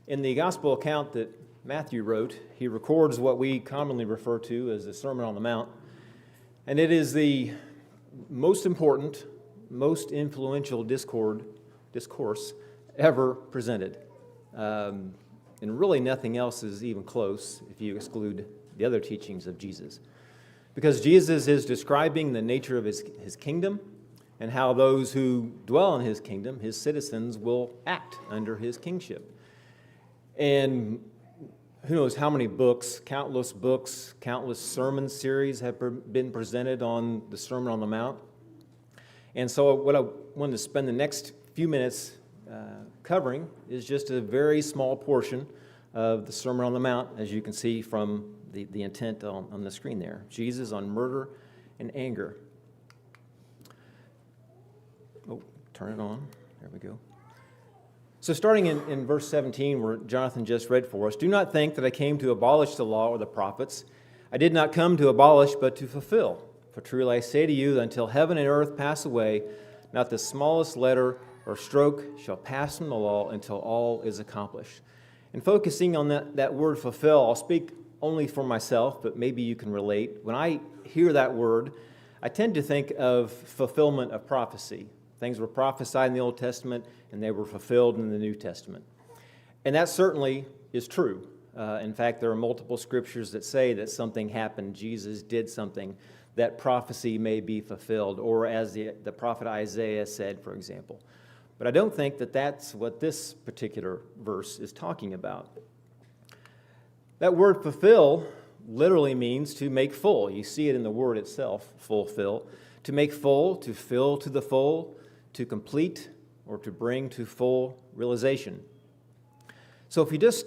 In the gospel account that Matthew wrote, he records what we commonly refer to as the Sermon on the Mount, and it is the most important, most influential discourse ever presented. And really nothing else is even close if you exclude the other teachings of Jesus. Because Jesus is describing the nature of his kingdom and how those who dwell in his kingdom, his citizens, will act under his kingship. And who knows how many books, countless sermon series have been presented on the Sermon on the Mount. And so what I wanted to spend the next few minutes covering is just a very small portion of the Sermon on the Mount, as you can see from the intent on the screen there. Jesus on murder and anger. Oh, turn it on. There we go. So starting in verse 17, where Jonathan just read for us, "Do not think that I came to abolish the law or the prophets. I did not come to abolish, but to fulfill. For truly I say to you that until heaven and earth pass away, not the smallest letter or stroke shall pass from the law until all is accomplished." And focusing on that word fulfill, I'll speak only for myself, but maybe you can relate. When I hear that word, I tend to think of fulfillment of prophecy. Things were prophesied in the Old Testament, and they were fulfilled in the New Testament. And that certainly is true. In fact, there are multiple scriptures that say that something happened, Jesus did something, that prophecy may be fulfilled, or as the prophet Isaiah said, for example. But I don't think that that's what this particular verse is talking about. That word fulfill literally means to make full. You see it in the word itself, fulfill. To make full, to fill to the full, to complete, or to bring to full realization. So if you just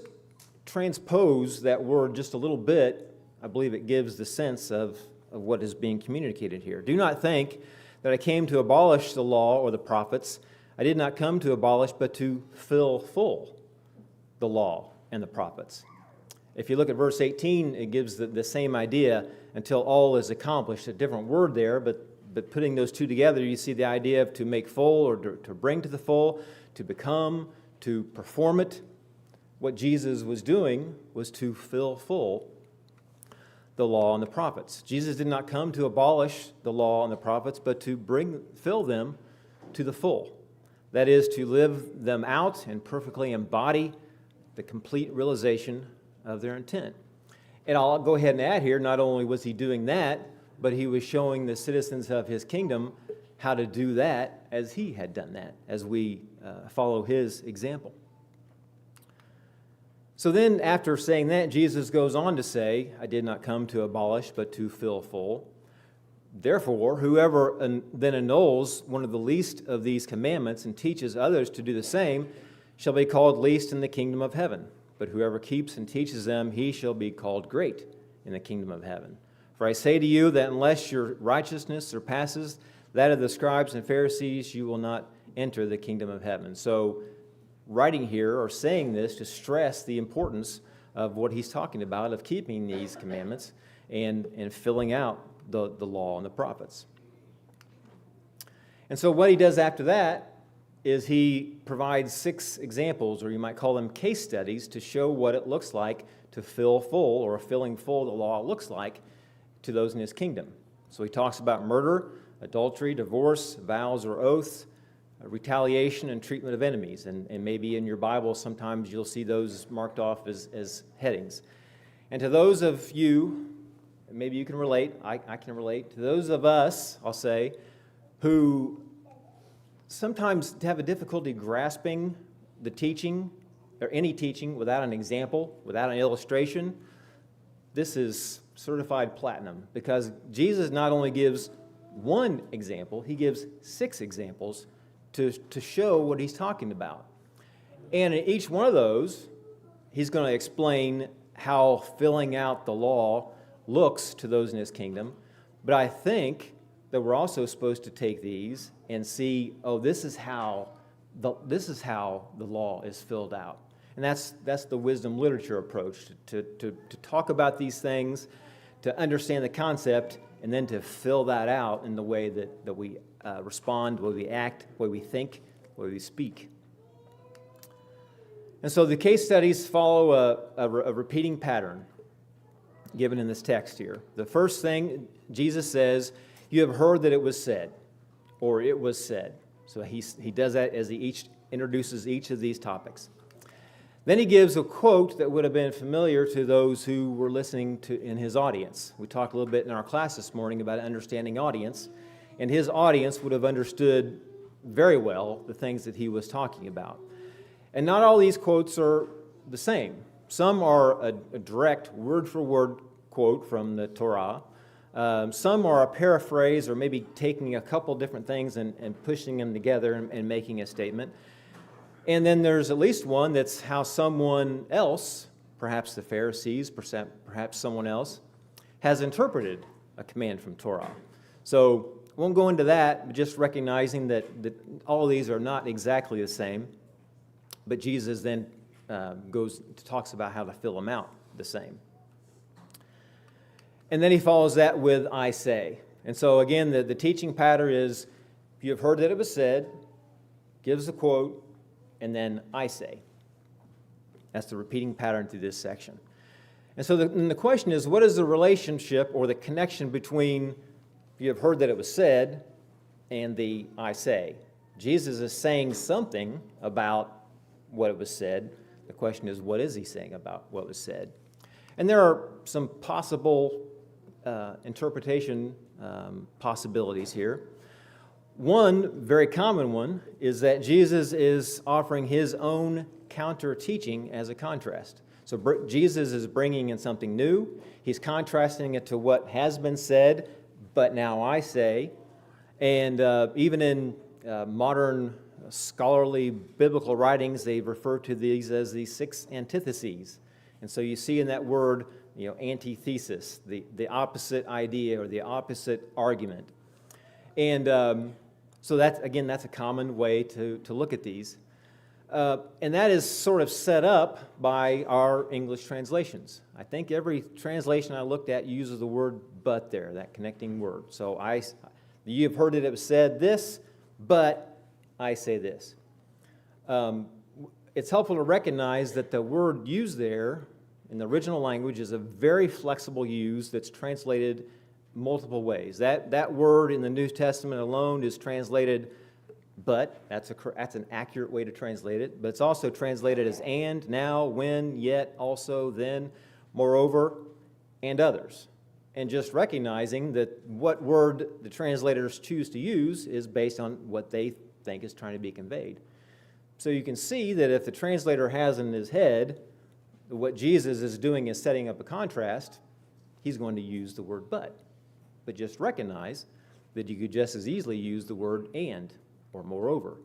transpose that word just a little bit, I believe it gives the sense of what is being communicated here. Do not think that I came to abolish the law or the prophets. I did not come to abolish, but to fill full the law and the prophets. If you look at verse 18, it gives the same idea, until all is accomplished. A different word there, but putting those two together, you see the idea of to make full, or to bring to the full, to become, to perform it. What Jesus was doing was to fill full the law and the prophets. Jesus did not come to abolish the law and the prophets, but to fill them to the full. That is, to live them out and perfectly embody the complete realization of their intent. And I'll go ahead and add here, not only was he doing that, but he was showing the citizens of his kingdom how to do that as he had done that, as we follow his example. So then, after saying that, Jesus goes on to say, I did not come to abolish, but to fill full. Therefore, whoever then annuls one of the least of these commandments and teaches others to do the same shall be called least in the kingdom of heaven. But whoever keeps and teaches them, he shall be called great in the kingdom of heaven. For I say to you that unless your righteousness surpasses that of the scribes and Pharisees, you will not enter the kingdom of heaven. So, writing here or saying this to stress the importance of what he's talking about, of keeping these commandments and filling out the law and the prophets. And so what he does after that is he provides 6 examples, or you might call them case studies, to show what it looks like to fill full, or filling full the law looks like to those in his kingdom. So he talks about murder, adultery, divorce, vows or oaths, retaliation, and treatment of enemies. And maybe in your Bible sometimes you'll see those marked off as headings. And to those of you, maybe you can relate, I can relate, to those of us, I'll say, who sometimes have a difficulty grasping the teaching, or any teaching, without an example, without an illustration, this is certified platinum, because Jesus not only gives one example, he gives 6 examples to show what he's talking about. And in each one of those, he's going to explain how filling out the law looks to those in his kingdom. But I think that we're also supposed to take these and see, oh, this is how the law is filled out. And that's the wisdom literature approach, to talk about these things, to understand the concept, and then to fill that out in the way that we respond, the way we act, the way we think, the way we speak. And so the case studies follow a repeating pattern given in this text here. The first thing Jesus says, you have heard that it was said, or it was said. So he does that as he introduces each of these topics. Then he gives a quote that would have been familiar to those who were listening to in his audience. We talked a little bit in our class this morning about understanding audience, and his audience would have understood very well the things that he was talking about. And not all these quotes are the same. Some are a direct word-for-word quote from the Torah. Some are a paraphrase or maybe taking a couple different things and pushing them together and making a statement. And then there's at least one that's how someone else, perhaps the Pharisees, perhaps someone else, has interpreted a command from Torah. So I won't go into that, but just recognizing that all of these are not exactly the same. But Jesus then talks about how to fill them out the same. And then he follows that with, I say. And so again, the teaching pattern is, you have heard that it was said, gives the quote, and then I say. That's the repeating pattern through this section. And so the question is, what is the relationship or the connection between you have heard that it was said and the I say? Jesus is saying something about what it was said. The question is, what is he saying about what was said? And there are some possible interpretation possibilities here. One very common one is that Jesus is offering his own counter-teaching as a contrast. So Jesus is bringing in something new. He's contrasting it to what has been said, but now I say. And even in modern scholarly biblical writings, they refer to these as the 6 antitheses. And so you see in that word, antithesis, the opposite idea or the opposite argument. And so that's a common way to look at these. And that is sort of set up by our English translations. I think every translation I looked at uses the word but there, that connecting word. So you have heard that it was said this, but I say this. It's helpful to recognize that the word used there in the original language is a very flexible use that's translated multiple ways. That word in the New Testament alone is translated but. That's an accurate way to translate it. But it's also translated as and, now, when, yet, also, then, moreover, and others. And just recognizing that what word the translators choose to use is based on what they think is trying to be conveyed. So you can see that if the translator has in his head what Jesus is doing is setting up a contrast, he's going to use the word but. But just recognize that you could just as easily use the word and or moreover.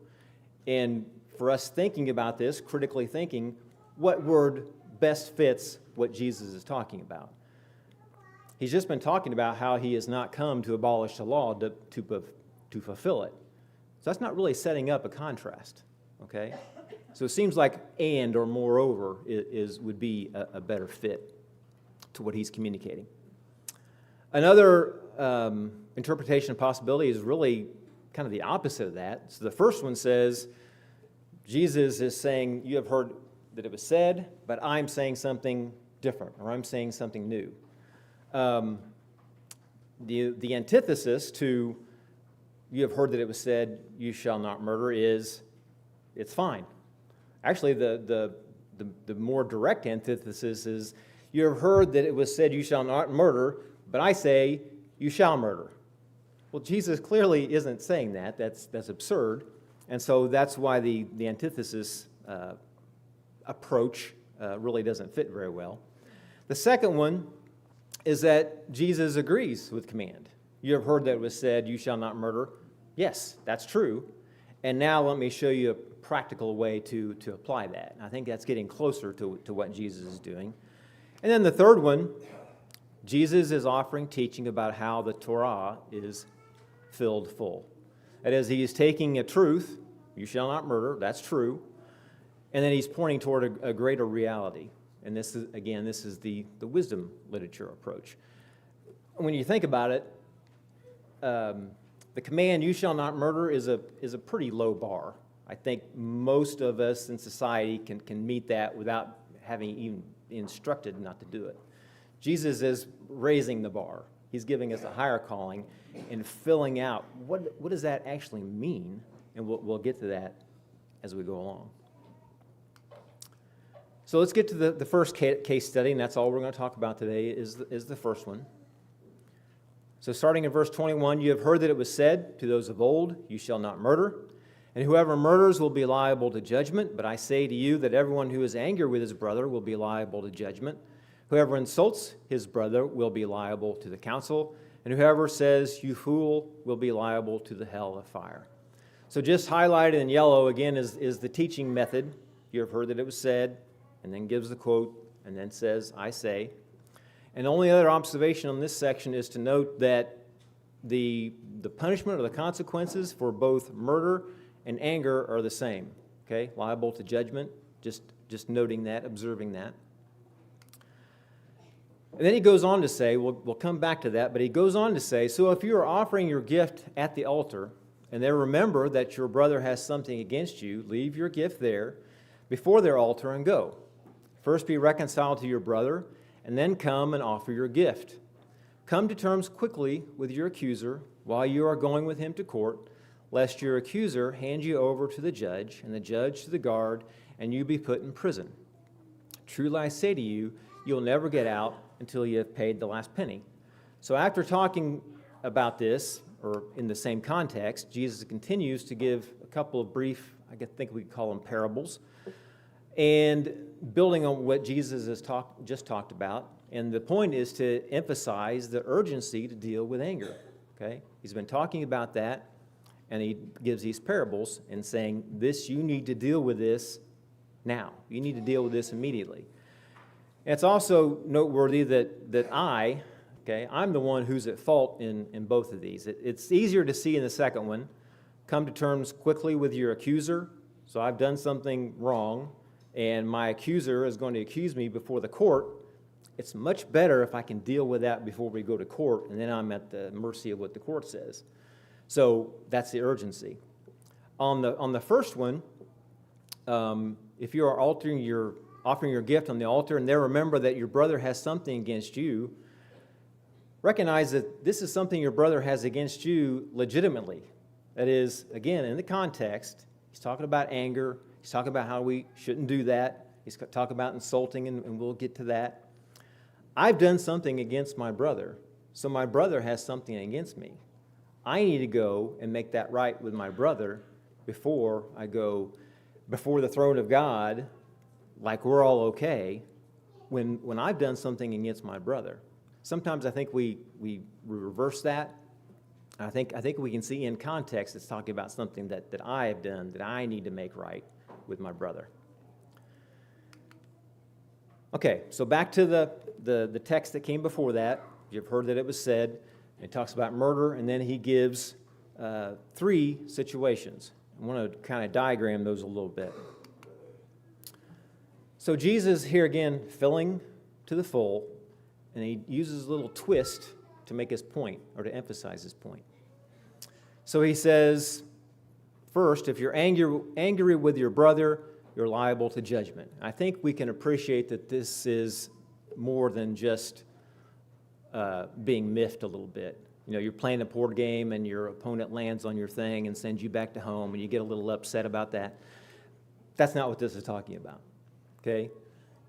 And for us thinking about this, critically thinking, what word best fits what Jesus is talking about? He's just been talking about how he has not come to abolish the law to fulfill it. So that's not really setting up a contrast, okay? So it seems like and or moreover would be a better fit to what he's communicating. Another interpretation possibility is really kind of the opposite of that. So the first one says, Jesus is saying, you have heard that it was said, but I'm saying something different, or I'm saying something new. The antithesis to, you have heard that it was said, you shall not murder, is, it's fine. Actually, the more direct antithesis is, you have heard that it was said, you shall not murder, but I say, you shall murder. Well, Jesus clearly isn't saying that. That's absurd. And so that's why the antithesis approach really doesn't fit very well. The second one is that Jesus agrees with command. You have heard that it was said, you shall not murder. Yes, that's true. And now let me show you a practical way to apply that. And I think that's getting closer to what Jesus is doing. And then the third one, Jesus is offering teaching about how the Torah is filled full. That is, he is taking a truth, you shall not murder, that's true, and then he's pointing toward a greater reality. And this is the wisdom literature approach. When you think about it, the command, you shall not murder, is a pretty low bar. I think most of us in society can meet that without having even been instructed not to do it. Jesus is raising the bar. He's giving us a higher calling and filling out what does that actually mean, and we'll get to that as we go along. So let's get to the first case study, and that's all we're going to talk about today is the first one. So starting in verse 21, you have heard that it was said to those of old, you shall not murder, and whoever murders will be liable to judgment. But I say to you that everyone who is angry with his brother will be liable to judgment. Whoever insults his brother will be liable to the council, and whoever says, you fool, will be liable to the hell of fire. So just highlighted in yellow again is the teaching method. You have heard that it was said, and then gives the quote, and then says, I say. And the only other observation on this section is to note that the punishment or the consequences for both murder and anger are the same. Okay, liable to judgment, just noting that, observing that. And then he goes on to say, we'll come back to that, but he goes on to say, so if you are offering your gift at the altar, and then remember that your brother has something against you, leave your gift there before their altar and go. First be reconciled to your brother, and then come and offer your gift. Come to terms quickly with your accuser while you are going with him to court, lest your accuser hand you over to the judge, and the judge to the guard, and you be put in prison. Truly I say to you, you'll never get out until you have paid the last penny. So after talking about this, or in the same context, Jesus continues to give a couple of brief, I think we could call them parables, and building on what Jesus has just talked about. And the point is to emphasize the urgency to deal with anger. Okay? He's been talking about that, and he gives these parables and saying, this, you need to deal with this now. You need to deal with this immediately. And it's also noteworthy that I'm the one who's at fault in both of these. It's easier to see in the second one, come to terms quickly with your accuser. So I've done something wrong, and my accuser is going to accuse me before the court. It's much better if I can deal with that before we go to court, and then I'm at the mercy of what the court says. So that's the urgency. On the first one, if you are offering your gift on the altar, and there remember that your brother has something against you, recognize that this is something your brother has against you legitimately. That is, again, in the context, he's talking about anger. He's talking about how we shouldn't do that. He's talking about insulting, and we'll get to that. I've done something against my brother, so my brother has something against me. I need to go and make that right with my brother before I go before the throne of God, like we're all okay, when I've done something against my brother. Sometimes I think we reverse that. I think we can see in context it's talking about something that I have done that I need to make right with my brother. Okay, so back to the text that came before that. You've heard that it was said. It talks about murder, and then he gives 3 situations. I want to kind of diagram those a little bit. So Jesus here again filling to the full, and he uses a little twist to make his point or to emphasize his point. So he says, first, if you're angry with your brother, you're liable to judgment. I think we can appreciate that this is more than just being miffed a little bit. You know, you're playing a board game and your opponent lands on your thing and sends you back to home and you get a little upset about that. That's not what this is talking about. Okay?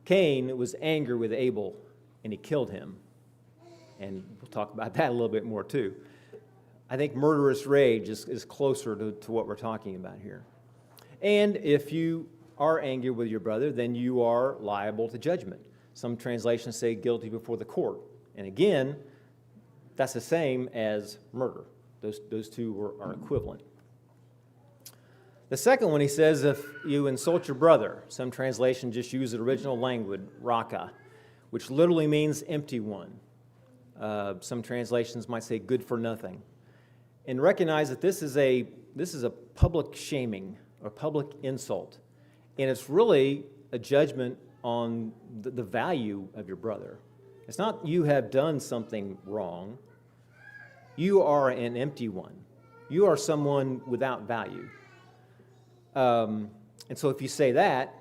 Cain was angry with Abel and he killed him. And we'll talk about that a little bit more too. I think murderous rage is closer to what we're talking about here. And if you are angry with your brother, then you are liable to judgment. Some translations say guilty before the court. And again, that's the same as murder. Those two are equivalent. The second one, he says, if you insult your brother, some translations just use the original language, raka, which literally means empty one. Some translations might say good for nothing. And recognize that this is a public shaming or public insult. And it's really a judgment on the value of your brother. It's not you have done something wrong. You are an empty one. You are someone without value. And so if you say that,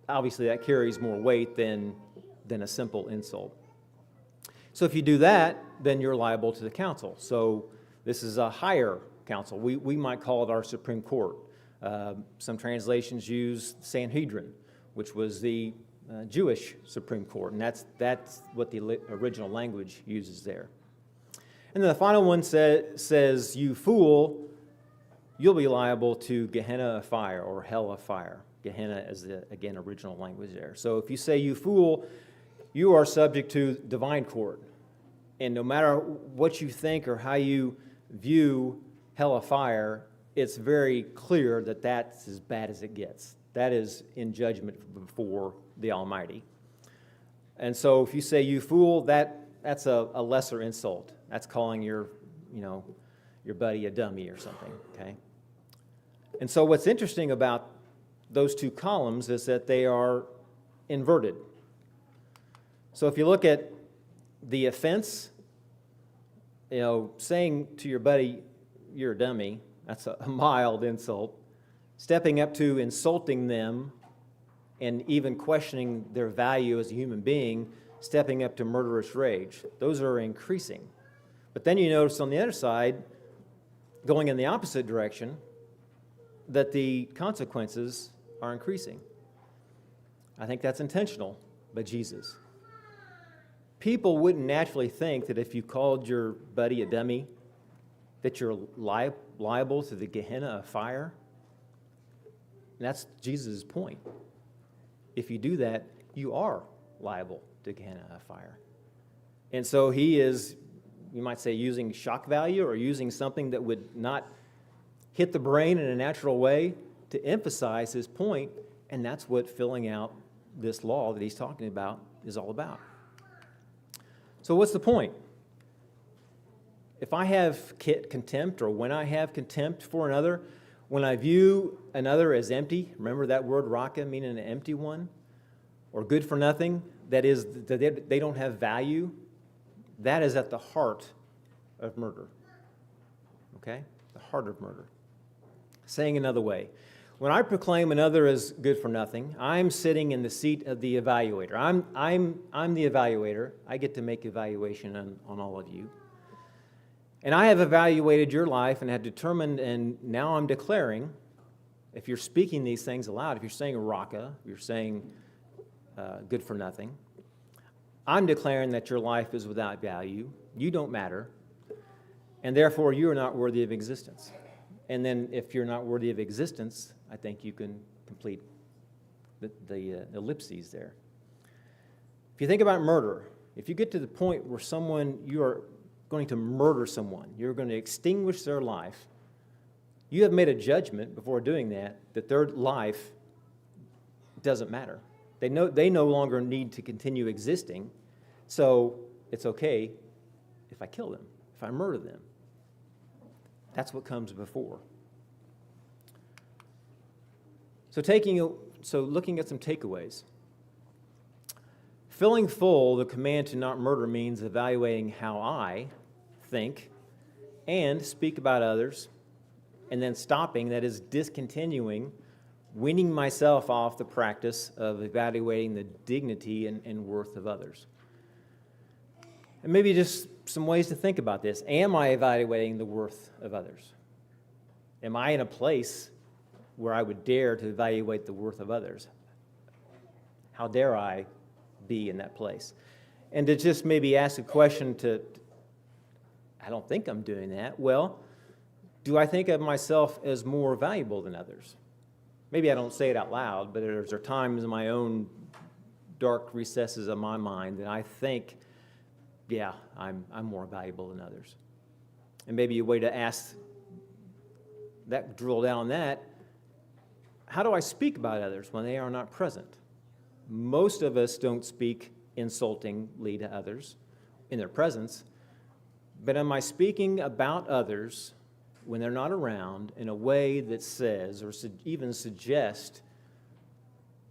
obviously that carries more weight than a simple insult. So if you do that, then you're liable to the council. So this is a higher council. We might call it our Supreme Court. Some translations use Sanhedrin, which was the Jewish Supreme Court, and that's what the original language uses there. And then the final one says, you fool, you'll be liable to Gehenna of fire or hell of fire. Gehenna is the, again, original language there. So if you say you fool, you are subject to divine court. And no matter what you think or how you view hell of fire, it's very clear that that's as bad as it gets. That is in judgment before the Almighty. And so if you say you fool, that's a lesser insult. That's calling your buddy a dummy or something, okay? And so what's interesting about those two columns is that they are inverted. So if you look at the offense, saying to your buddy, you're a dummy, that's a mild insult. Stepping up to insulting them and even questioning their value as a human being, stepping up to murderous rage. Those are increasing. But then you notice on the other side, going in the opposite direction, that the consequences are increasing. I think that's intentional by Jesus. People wouldn't naturally think that if you called your buddy a dummy, that you're liable to the Gehenna of fire. And that's Jesus' point. If you do that, you are liable to Gehenna of fire. And so he is, you might say, using shock value or using something that would not hit the brain in a natural way to emphasize his point, and that's what filling out this law that he's talking about is all about. So what's the point? If I have contempt, or when I have contempt for another, when I view another as empty, remember that word raka, meaning an empty one, or good for nothing, that is, that they don't have value, that is at the heart of murder. Okay? The heart of murder. Saying another way, when I proclaim another as good for nothing, I'm sitting in the seat of the evaluator. I'm the evaluator. I get to make evaluation on all of you. And I have evaluated your life and have determined, and now I'm declaring, if you're speaking these things aloud, if you're saying raka, if you're saying good for nothing, I'm declaring that your life is without value, you don't matter, and therefore you are not worthy of existence. And then if you're not worthy of existence, I think you can complete the ellipses there. If you think about murder, if you get to the point where you are going to murder someone, you're going to extinguish their life, you have made a judgment before doing that their life doesn't matter. They no longer need to continue existing, so it's okay if I kill them, if I murder them. That's what comes before. So looking at some takeaways. Filling full the command to not murder means evaluating how I think and speak about others, and then stopping, that is discontinuing, weaning myself off the practice of evaluating the dignity and worth of others. And maybe just some ways to think about this. Am I evaluating the worth of others? Am I in a place where I would dare to evaluate the worth of others? How dare I be in that place? And to just maybe ask a question I don't think I'm doing that. Well, do I think of myself as more valuable than others? Maybe I don't say it out loud, but there are times in my own dark recesses of my mind that I think, yeah, I'm more valuable than others. And maybe a way to ask that, drill down on that, how do I speak about others when they are not present? Most of us don't speak insultingly to others in their presence, but am I speaking about others when they're not around in a way that says or even suggests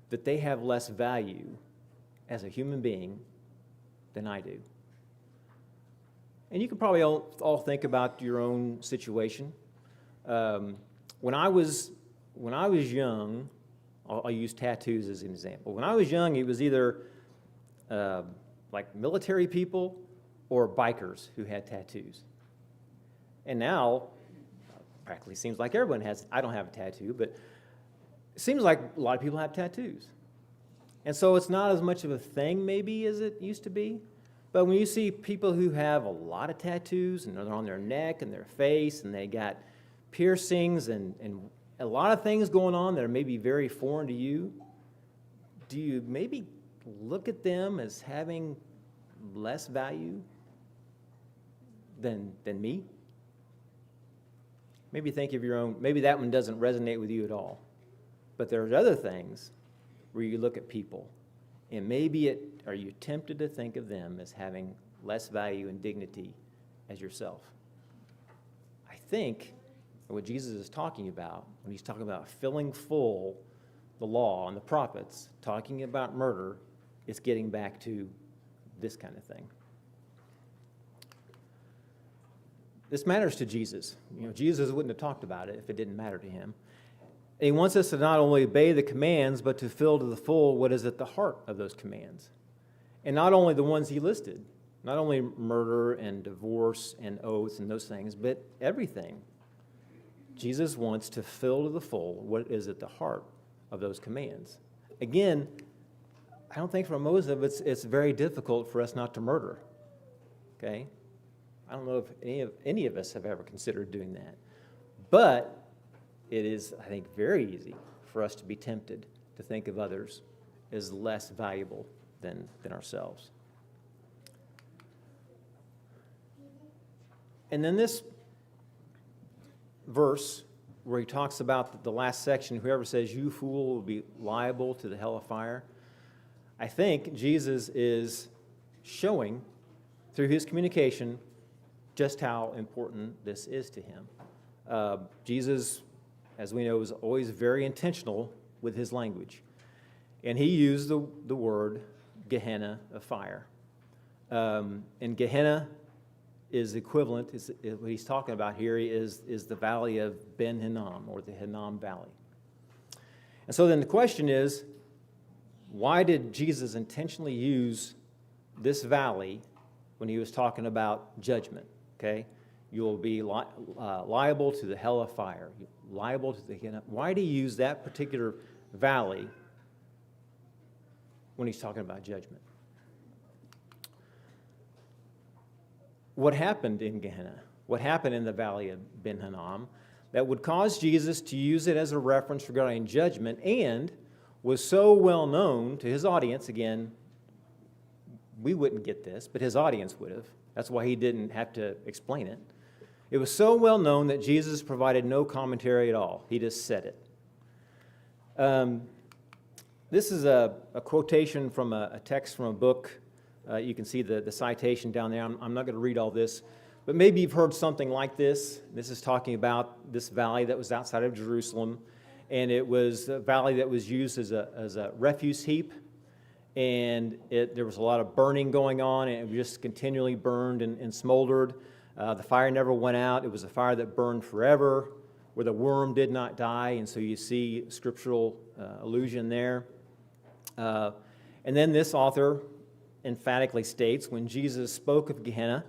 that they have less value as a human being than I do? And you can probably all think about your own situation. When I was when I was young, I'll use tattoos as an example. When I was young, it was either like military people or bikers who had tattoos. And now, practically seems like everyone has, I don't have a tattoo, but it seems like a lot of people have tattoos. And so it's not as much of a thing maybe as it used to be. But when you see people who have a lot of tattoos, and they're on their neck and their face, and they got piercings and a lot of things going on that are maybe very foreign to you, do you maybe look at them as having less value than me? Maybe think of your own, maybe that one doesn't resonate with you at all. But there's other things where you look at people, and maybe are you tempted to think of them as having less value and dignity as yourself? I think what Jesus is talking about, when he's talking about filling full the law and the prophets, talking about murder, it's getting back to this kind of thing. This matters to Jesus. Jesus wouldn't have talked about it if it didn't matter to him. And he wants us to not only obey the commands, but to fill to the full what is at the heart of those commands. And not only the ones he listed, not only murder and divorce and oaths and those things, but everything. Jesus wants to fill to the full what is at the heart of those commands. Again, I don't think for most of us it's very difficult for us not to murder. Okay? I don't know if any of us have ever considered doing that. But it is, I think, very easy for us to be tempted to think of others as less valuable than ourselves. And then this verse where he talks about the last section, whoever says, "You fool," will be liable to the hell of fire. I think Jesus is showing through his communication just how important this is to him. Jesus, as we know, is always very intentional with his language. And he used the word Gehenna of fire. And Gehenna is equivalent, what he's talking about here is the valley of Ben Hinnom, or the Hinnom Valley. And so then the question is, why did Jesus intentionally use this valley when he was talking about judgment? Okay? You will be liable to the hell of fire. Liable to the Hinnom. Why did he use that particular valley when he's talking about judgment? What happened in Gehenna? What happened in the valley of Ben Hinnom that would cause Jesus to use it as a reference regarding judgment, and was so well known to his audience? Again, we wouldn't get this, but his audience would have. That's why he didn't have to explain it. It was so well known that Jesus provided no commentary at all. He just said it. This is a quotation from a text from a book. You can see the citation down there. I'm not going to read all this, but maybe you've heard something like this. This is talking about this valley that was outside of Jerusalem, and it was a valley that was used as a refuse heap, and there was a lot of burning going on, and it just continually burned and smoldered. The fire never went out. It was a fire that burned forever, where the worm did not die, and so you see scriptural allusion there. And then this author emphatically states, when Jesus spoke of Gehenna,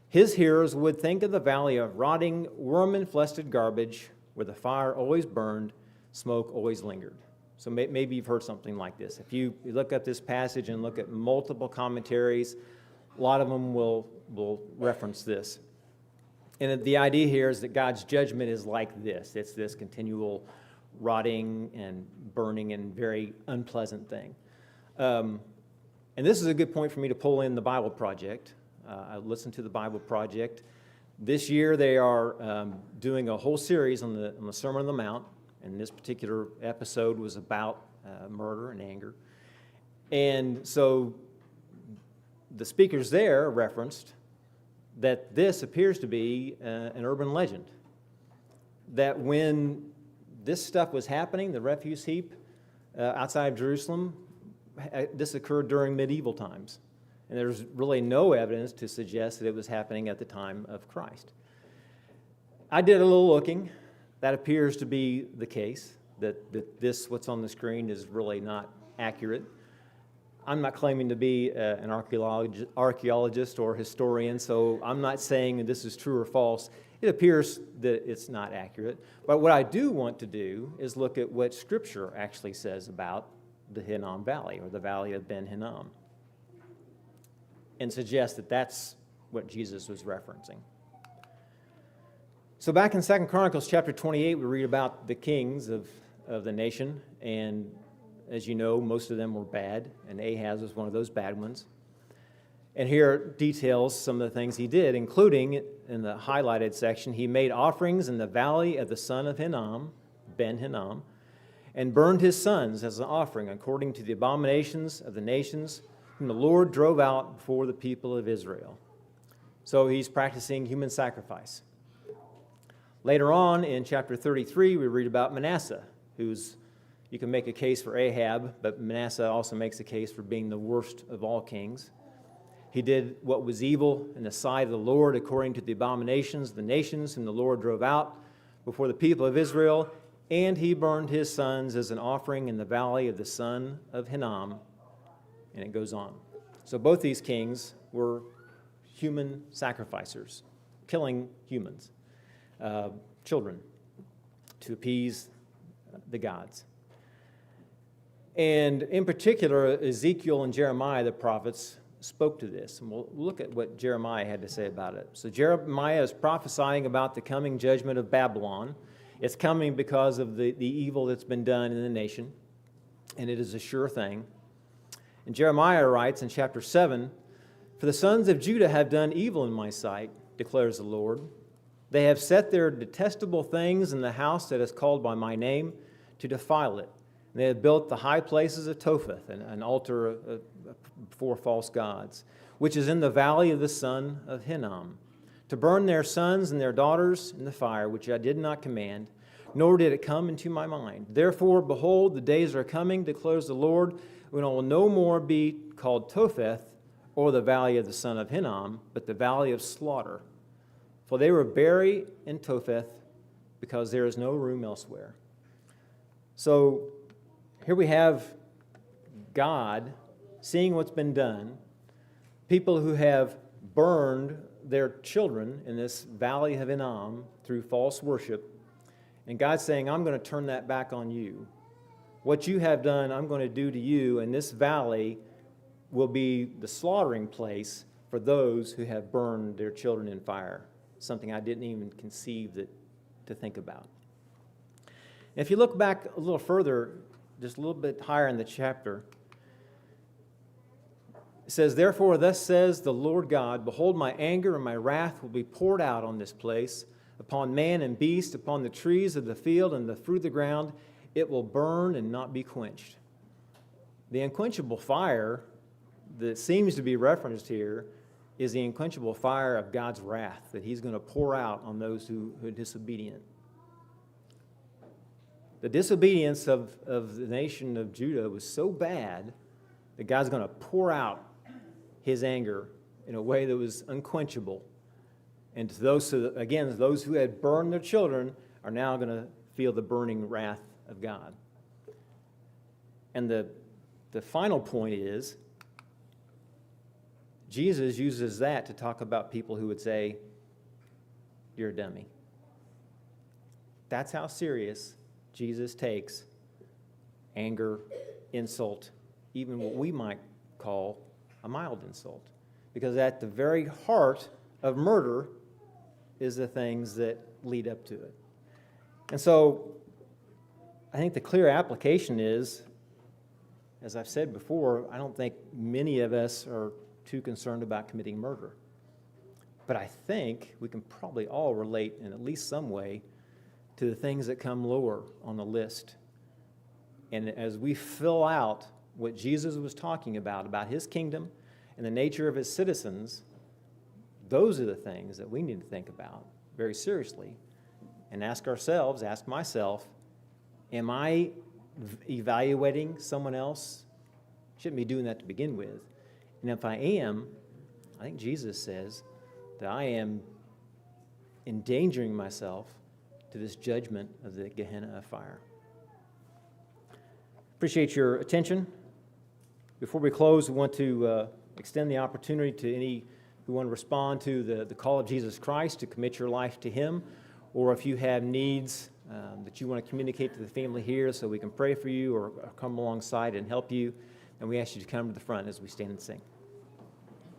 his hearers would think of the valley of rotting, worm-infested garbage, where the fire always burned, smoke always lingered. So maybe you've heard something like this. If you look at this passage and look at multiple commentaries, a lot of them will reference this. And the idea here is that God's judgment is like this. It's this continual rotting and burning and very unpleasant thing. And this is a good point for me to pull in the Bible Project. I listened to the Bible Project. This year they are doing a whole series on the Sermon on the Mount, and this particular episode was about murder and anger. And so the speakers there referenced that this appears to be an urban legend. That when this stuff was happening, the refuse heap outside of Jerusalem, this occurred during medieval times. And there's really no evidence to suggest that it was happening at the time of Christ. I did a little looking. That appears to be the case. that this, what's on the screen, is really not accurate. I'm not claiming to be an archaeologist or historian, so I'm not saying that this is true or false. It appears that it's not accurate. But what I do want to do is look at what Scripture actually says about the Hinnom Valley, or the Valley of Ben Hinnom, and suggest that that's what Jesus was referencing. So back in 2 Chronicles chapter 28, we read about the kings of the nation, and as you know, most of them were bad, and Ahaz was one of those bad ones. And here details some of the things he did, including, in the highlighted section, he made offerings in the valley of the son of Hinnom, Ben Hinnom, and burned his sons as an offering according to the abominations of the nations whom the Lord drove out before the people of Israel. So he's practicing human sacrifice. Later on in chapter 33, we read about Manasseh, who's, you can make a case for Ahab, but Manasseh also makes a case for being the worst of all kings. He did what was evil in the sight of the Lord according to the abominations of the nations whom the Lord drove out before the people of Israel, and he burned his sons as an offering in the valley of the son of Hinnom, and it goes on. So both these kings were human sacrificers, killing humans, children, to appease the gods. And in particular, Ezekiel and Jeremiah, the prophets, spoke to this. And we'll look at what Jeremiah had to say about it. So Jeremiah is prophesying about the coming judgment of Babylon. It's coming because of the evil that's been done in the nation, and it is a sure thing. And Jeremiah writes in chapter 7, "For the sons of Judah have done evil in my sight, declares the Lord. They have set their detestable things in the house that is called by my name to defile it. And they have built the high places of Topheth, an altar before false gods, which is in the valley of the son of Hinnom, to burn their sons and their daughters in the fire, which I did not command, nor did it come into my mind. Therefore, behold, the days are coming, declares the Lord, when it will no more be called Topheth, or the valley of the son of Hinnom, but the valley of slaughter. For they were buried in Topheth, because there is no room elsewhere." So here we have God seeing what's been done, people who have burned their children in this valley of Hinnom through false worship, and God saying, "I'm going to turn that back on you. What you have done, I'm going to do to you, and this valley will be the slaughtering place for those who have burned their children in fire," something I didn't even conceive to think about. And if you look back a little further, just a little bit higher in the chapter, it says, "Therefore thus says the Lord God, behold, my anger and my wrath will be poured out on this place, upon man and beast, upon the trees of the field and the fruit of the ground. It will burn and not be quenched." The unquenchable fire that seems to be referenced here is the unquenchable fire of God's wrath that he's going to pour out on those who are disobedient. The disobedience of the nation of Judah was so bad that God's going to pour out his anger in a way that was unquenchable. And to those who had burned their children are now going to feel the burning wrath of God. And the final point is, Jesus uses that to talk about people who would say, "You're a dummy." That's how serious Jesus takes anger, insult, even what we might call a mild insult. Because at the very heart of murder is the things that lead up to it. And so I think the clear application is, as I've said before, I don't think many of us are too concerned about committing murder. But I think we can probably all relate in at least some way to the things that come lower on the list. And as we fill out what Jesus was talking about his kingdom and the nature of his citizens, those are the things that we need to think about very seriously and ask ourselves, ask myself, am I evaluating someone else? Shouldn't be doing that to begin with. And if I am, I think Jesus says that I am endangering myself to this judgment of the Gehenna of fire. Appreciate your attention. Before we close, we want to extend the opportunity to any who want to respond to the call of Jesus Christ to commit your life to Him, or if you have needs that you want to communicate to the family here so we can pray for you or come alongside and help you, and we ask you to come to the front as we stand and sing.